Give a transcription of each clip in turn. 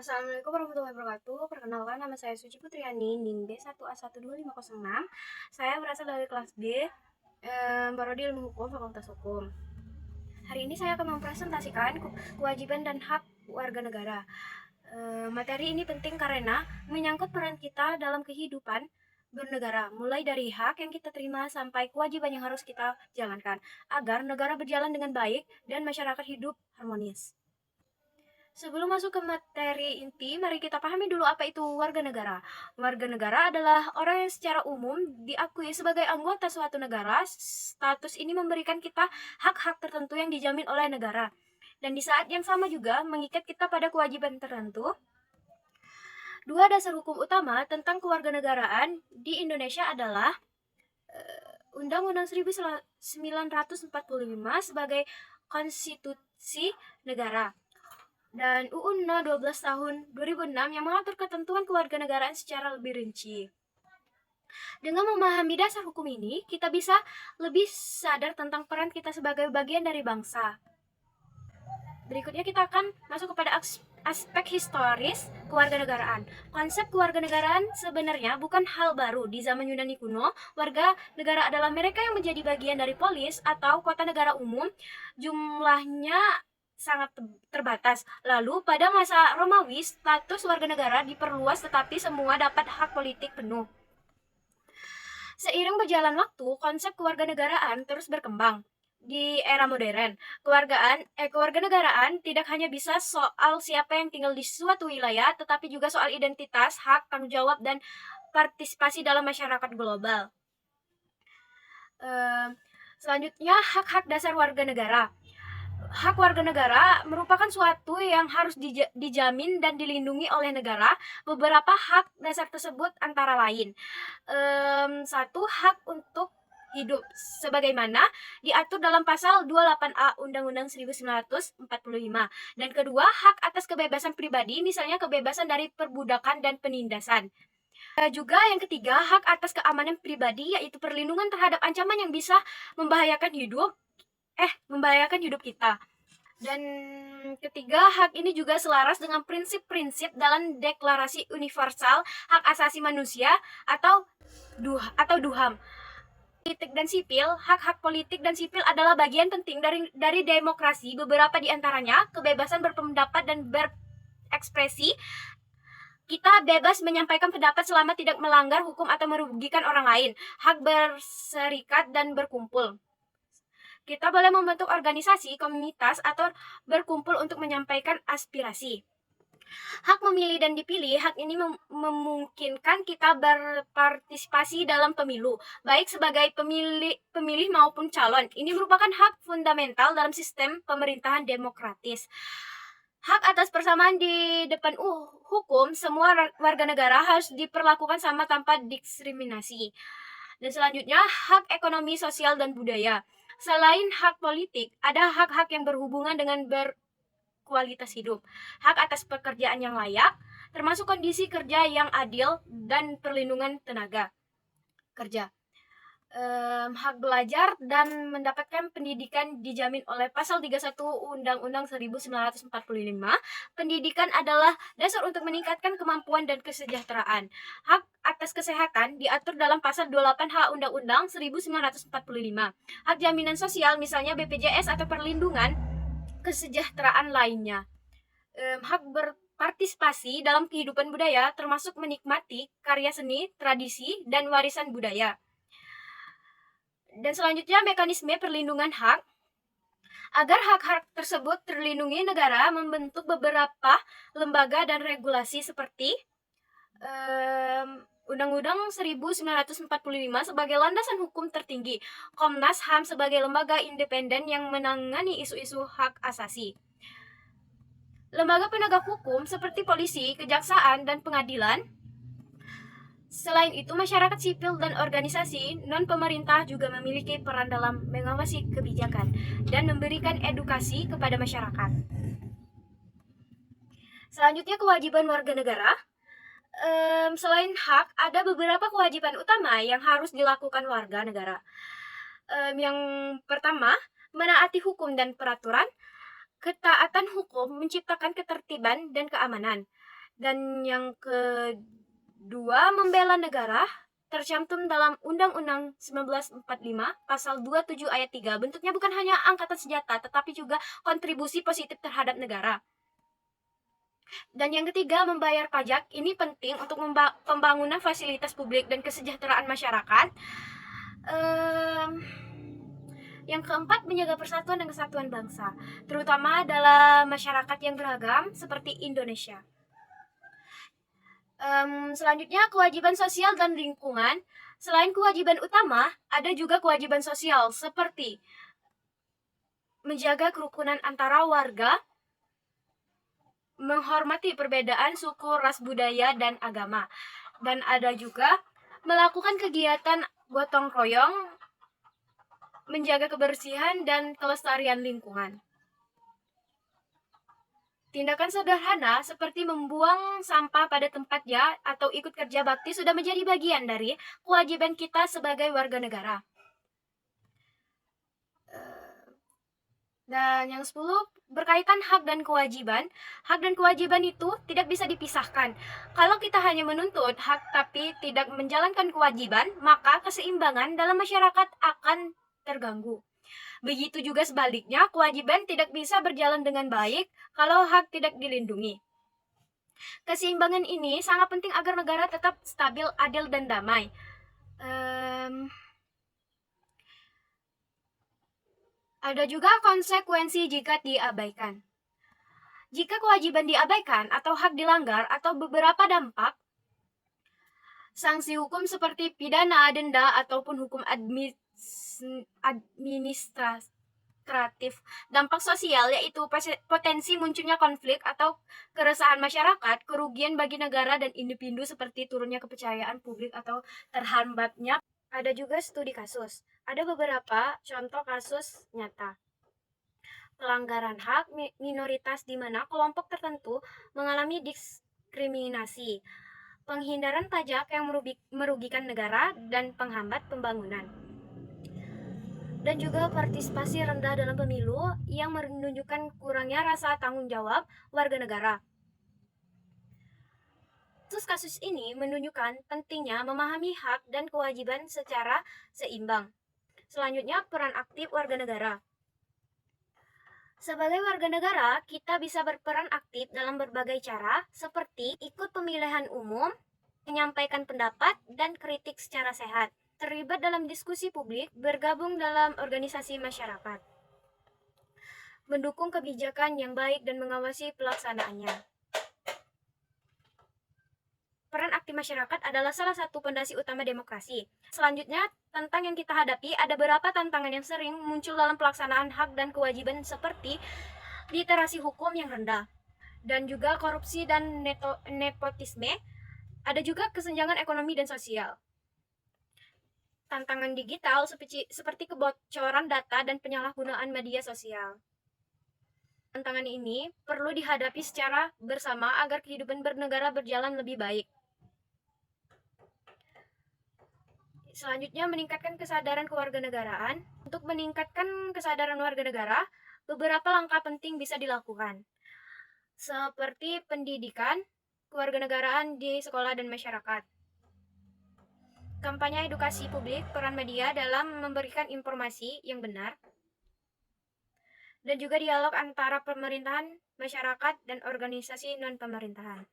Assalamualaikum warahmatullahi wabarakatuh. Perkenalkan, nama saya Suci Putriani, NIM B1A12506. Saya berasal dari kelas B, Prodi Ilmu Hukum, Fakultas Hukum. Hari ini saya akan mempresentasikan kewajiban dan hak warga negara. Materi ini penting karena menyangkut peran kita dalam kehidupan bernegara, mulai dari hak yang kita terima sampai kewajiban yang harus kita jalankan, agar negara berjalan dengan baik dan masyarakat hidup harmonis. Sebelum masuk ke materi inti, mari kita pahami dulu apa itu warga negara. Warga negara adalah orang yang secara umum diakui sebagai anggota suatu negara. Status ini memberikan kita hak-hak tertentu yang dijamin oleh negara. Dan di saat yang sama juga mengikat kita pada kewajiban tertentu. Dua dasar hukum utama tentang kewarganegaraan di Indonesia adalah Undang-Undang 1945 sebagai konstitusi negara dan UU No 12 tahun 2006 yang mengatur ketentuan kewarganegaraan secara lebih rinci. Dengan memahami dasar hukum ini, kita bisa lebih sadar tentang peran kita sebagai bagian dari bangsa. Berikutnya kita akan masuk kepada aspek historis kewarganegaraan. Konsep kewarganegaraan sebenarnya bukan hal baru. Di zaman Yunani kuno, warga negara adalah mereka yang menjadi bagian dari polis atau kota negara umum. Jumlahnya sangat terbatas. Lalu pada masa Romawi, status warga negara diperluas tetapi semua dapat hak politik penuh. Seiring berjalan waktu, konsep kewarganegaraan terus berkembang. Di era modern, kewarganegaraan tidak hanya bisa soal siapa yang tinggal di suatu wilayah, tetapi juga soal identitas, hak, tanggung jawab, dan partisipasi dalam masyarakat global. Selanjutnya, hak-hak dasar warga negara. Hak warga negara merupakan suatu yang harus dijamin dan dilindungi oleh negara. Beberapa hak dasar tersebut antara lain, satu, hak untuk hidup sebagaimana diatur dalam pasal 28A Undang-Undang 1945. Dan kedua, hak atas kebebasan pribadi, misalnya kebebasan dari perbudakan dan penindasan. Juga yang ketiga, hak atas keamanan pribadi, yaitu perlindungan terhadap ancaman yang bisa membahayakan hidup kita. Dan ketiga, hak ini juga selaras dengan prinsip-prinsip dalam Deklarasi Universal Hak Asasi Manusia atau DUHAM. Politik dan sipil, hak-hak politik dan sipil adalah bagian penting dari demokrasi. Beberapa di antaranya kebebasan berpendapat dan berekspresi. Kita bebas menyampaikan pendapat selama tidak melanggar hukum atau merugikan orang lain. Hak berserikat dan berkumpul. Kita boleh membentuk organisasi, komunitas, atau berkumpul untuk menyampaikan aspirasi. Hak memilih dan dipilih, hak ini memungkinkan kita berpartisipasi dalam pemilu, baik sebagai pemilih maupun calon. Ini merupakan hak fundamental dalam sistem pemerintahan demokratis. Hak atas persamaan di depan hukum, semua warga negara harus diperlakukan sama tanpa diskriminasi. Dan selanjutnya, hak ekonomi, sosial, dan budaya. Selain hak politik, ada hak-hak yang berhubungan dengan berkualitas hidup. Hak atas pekerjaan yang layak, termasuk kondisi kerja yang adil dan perlindungan tenaga kerja. Hak belajar dan mendapatkan pendidikan dijamin oleh pasal 31 Undang-Undang 1945. Pendidikan adalah dasar untuk meningkatkan kemampuan dan kesejahteraan. Hak atas kesehatan diatur dalam pasal 28H Undang-Undang 1945. Hak jaminan sosial misalnya BPJS atau perlindungan kesejahteraan lainnya. Hak berpartisipasi dalam kehidupan budaya termasuk menikmati karya seni, tradisi, dan warisan budaya. Dan selanjutnya, mekanisme perlindungan hak. Agar hak-hak tersebut terlindungi, negara membentuk beberapa lembaga dan regulasi seperti Undang-Undang 1945 sebagai landasan hukum tertinggi, Komnas HAM sebagai lembaga independen yang menangani isu-isu hak asasi. Lembaga penegak hukum seperti polisi, kejaksaan, dan pengadilan. Selain itu, masyarakat sipil dan organisasi non-pemerintah juga memiliki peran dalam mengawasi kebijakan dan memberikan edukasi kepada masyarakat. Selanjutnya, kewajiban warga negara. Selain hak, ada beberapa kewajiban utama yang harus dilakukan warga negara. Yang pertama, menaati hukum dan peraturan. Ketaatan hukum menciptakan ketertiban dan keamanan. Dan yang kedua, membela negara tercantum dalam Undang-Undang 1945 pasal 27 ayat 3. Bentuknya bukan hanya angkatan senjata, tetapi juga kontribusi positif terhadap negara. Dan yang ketiga, membayar pajak. Ini penting untuk pembangunan fasilitas publik dan kesejahteraan masyarakat. Yang keempat, menjaga persatuan dan kesatuan bangsa, terutama dalam masyarakat yang beragam seperti Indonesia. Selanjutnya, kewajiban sosial dan lingkungan. Selain kewajiban utama, ada juga kewajiban sosial seperti menjaga kerukunan antara warga, menghormati perbedaan suku, ras, budaya, dan agama. Dan ada juga melakukan kegiatan gotong royong, menjaga kebersihan dan kelestarian lingkungan. Tindakan sederhana seperti membuang sampah pada tempatnya atau ikut kerja bakti sudah menjadi bagian dari kewajiban kita sebagai warga negara. Dan yang 10, berkaitan hak dan kewajiban. Hak dan kewajiban itu tidak bisa dipisahkan. Kalau kita hanya menuntut hak tapi tidak menjalankan kewajiban, maka keseimbangan dalam masyarakat akan terganggu. Begitu juga sebaliknya, kewajiban tidak bisa berjalan dengan baik kalau hak tidak dilindungi. Keseimbangan ini sangat penting agar negara tetap stabil, adil, dan damai. Ada juga konsekuensi jika diabaikan. Jika kewajiban diabaikan atau hak dilanggar atau beberapa dampak, sanksi hukum seperti pidana, denda, ataupun hukum administratif. Dampak sosial yaitu potensi munculnya konflik atau keresahan masyarakat, kerugian bagi negara dan individu seperti turunnya kepercayaan publik atau terhambatnya. Ada juga studi kasus. Ada beberapa contoh kasus nyata. Pelanggaran hak minoritas di mana kelompok tertentu mengalami diskriminasi, penghindaran pajak yang merugikan negara dan penghambat pembangunan, dan juga partisipasi rendah dalam pemilu yang menunjukkan kurangnya rasa tanggung jawab warga negara. Kasus ini menunjukkan pentingnya memahami hak dan kewajiban secara seimbang. Selanjutnya, peran aktif warga negara. Sebagai warga negara, kita bisa berperan aktif dalam berbagai cara, seperti ikut pemilihan umum, menyampaikan pendapat, dan kritik secara sehat, terlibat dalam diskusi publik, bergabung dalam organisasi masyarakat, mendukung kebijakan yang baik dan mengawasi pelaksanaannya. Peran aktif masyarakat adalah salah satu fondasi utama demokrasi. Selanjutnya, tentang yang kita hadapi, ada beberapa tantangan yang sering muncul dalam pelaksanaan hak dan kewajiban seperti literasi hukum yang rendah, dan juga korupsi dan nepotisme. Ada juga kesenjangan ekonomi dan sosial. Tantangan digital seperti kebocoran data dan penyalahgunaan media sosial. Tantangan ini perlu dihadapi secara bersama agar kehidupan bernegara berjalan lebih baik. Selanjutnya, meningkatkan kesadaran kewarganegaraan. Untuk meningkatkan kesadaran warga negara, beberapa langkah penting bisa dilakukan, seperti pendidikan kewarganegaraan di sekolah dan masyarakat, kampanye edukasi publik, peran media dalam memberikan informasi yang benar, dan juga dialog antara pemerintahan, masyarakat, dan organisasi non-pemerintahan.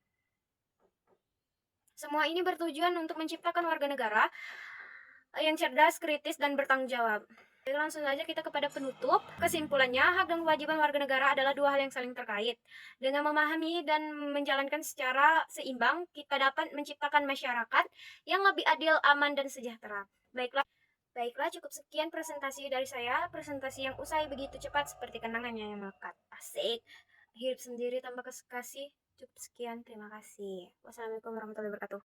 Semua ini bertujuan untuk menciptakan warga negara yang cerdas, kritis, dan bertanggung jawab. Langsung saja kita kepada penutup. Kesimpulannya, hak dan kewajiban warga negara adalah dua hal yang saling terkait. Dengan memahami dan menjalankan secara seimbang, kita dapat menciptakan masyarakat yang lebih adil, aman, dan sejahtera. Baiklah, cukup sekian presentasi dari saya. Presentasi yang usai begitu cepat seperti kenangannya yang melekat. Asik. Hidup sendiri tanpa kasih. Cukup sekian, terima kasih. Wassalamualaikum warahmatullahi wabarakatuh.